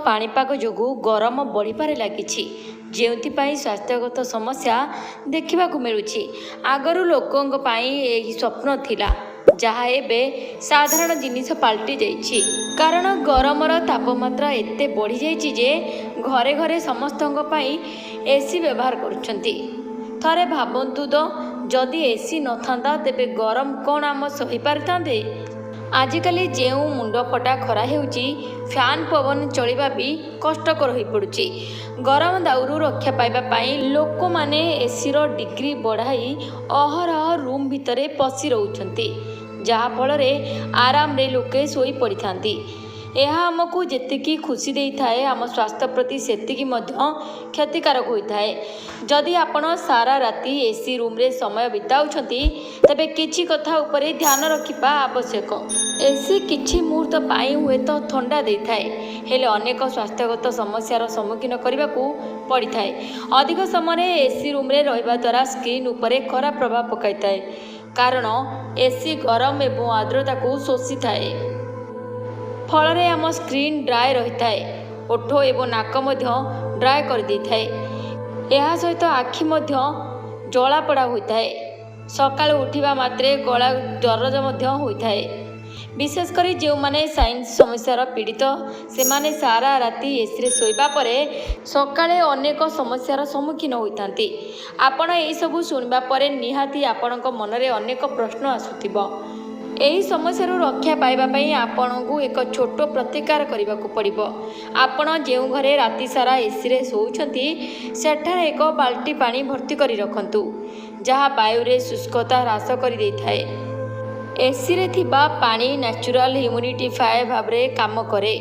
पाणीपाग जोगु गरम बढ़िबारे लागिछि जेउथिपाई स्वास्थ्यगत समस्या देखा मिलूँ। आगरू लोकों पाई एही स्वप्न थिला जहाँ एबे साधारण जिनिस पलटि जाइछि कारण गरमर तापमात्रा एते बढ़ी जाइछि जे घरे घरे समस्तंग पाई एसी व्यवहार करुछंती। थरे भाबंतु तो जदि एसी नथांदा तेबे गरम कौन आम सही पारिथांते। आजिकाली जो मुंडफटा खरा हेउची फैन पवन चलिबा भी कष्टकर हो पड़ुची। गरम दाउरू रक्षा पाइबा पाई लोक माने एसीर डिग्री बढ़ाई अहरह रूम भितरे पशि रहउछंती जहा फलरे आराम रे लोके सोई पड़ी थांती। यह आमको जेतिकी खुशी देइथाए आम स्वास्थ्य प्रति सेतिकी मध्य क्षतिकारक होइथाए। जदि आपण सारा राति एसी रूम रे समय बिताउछंती तबे किछि कथा उपरे ध्यान रखिबा आवश्यक। एसी किछि मुहूर्त पाई हुए तो ठंडा देइथाए हेले अनेक स्वास्थ्यगत समस्यार सम्मुखीन करबाकू पड़िथाए। अधिक समय एसी रूम रे रहिबा द्वारा स्क्रीन उपरे खराब प्रभाव पकाइथाए कारण एसी गरम एवं आर्द्रता को शोषी थाए फलरे आम स्क्रीन ड्राए रही है। ओठ एवं नाक ड्राए कर दे थाए। यह सहित आखि जलापड़ा होता है। सकाळ उठिबा मात्रे गला दरज होता है। विशेषकर जो माने साइंस समस्यार पीड़ित से माने सारा राति एसी रे सोइबा परे सकाळे अनेक समस्यार सम्मुखीन होइतांती। आपण एई सबु सुनिबा परे निहाती आपणक मनरे अनेक प्रश्न आसुथिबो। एही समस्या रक्षा पाइबा पई आपणकू एक छोट प्रतिकार करने को पड़िबो। आपण जेउ घरे राति सारा एसी रे सोउछंती सेठारे एक बाल्टी पानी भर्ती करी रखंतु जहा वायु रे शुष्कता ह्रास कर देइथाए। एसी रे थिबा पानी नेचुरल ह्यूमिडिफायर भाव रे काम करे।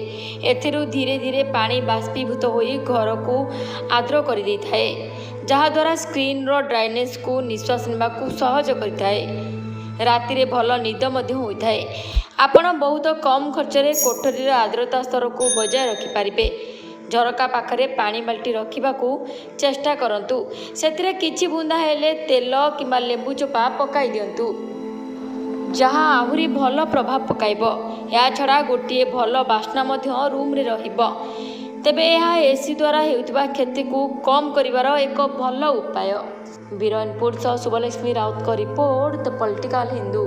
एथिरु धीरे धीरे पानी बाष्पीभूत होई घर को आर्द्र कर देइथाए जहा द्वारा स्क्रीन रो ड्राइनेस को निश्वास नेबा को सहज करिथाए। राति रे भल निद मध्य होता है। आपण बहुत कम खर्च रे कोठरी आर्द्रता स्तर को बजाय रखिपारे। झरका पाखरे पानी बाल्टी रखा चेष्टा करंतु सेतिरे किछि बुंदा हेले तेल किंबा लेंबू चोपा पकाई दियंतु जहाँ आहुरी भल प्रभाव पकाइब। या छड़ा गोटे भल बास्ना मध्य रूम रे रहिबो। तेबे यह एसी द्वारा हेउथिबा क्षति को कम करिवार एक भल उपाय। बीरनपुर शुभलक्ष्मी राउत का रिपोर्ट द पॉलिटिकल हिंदू।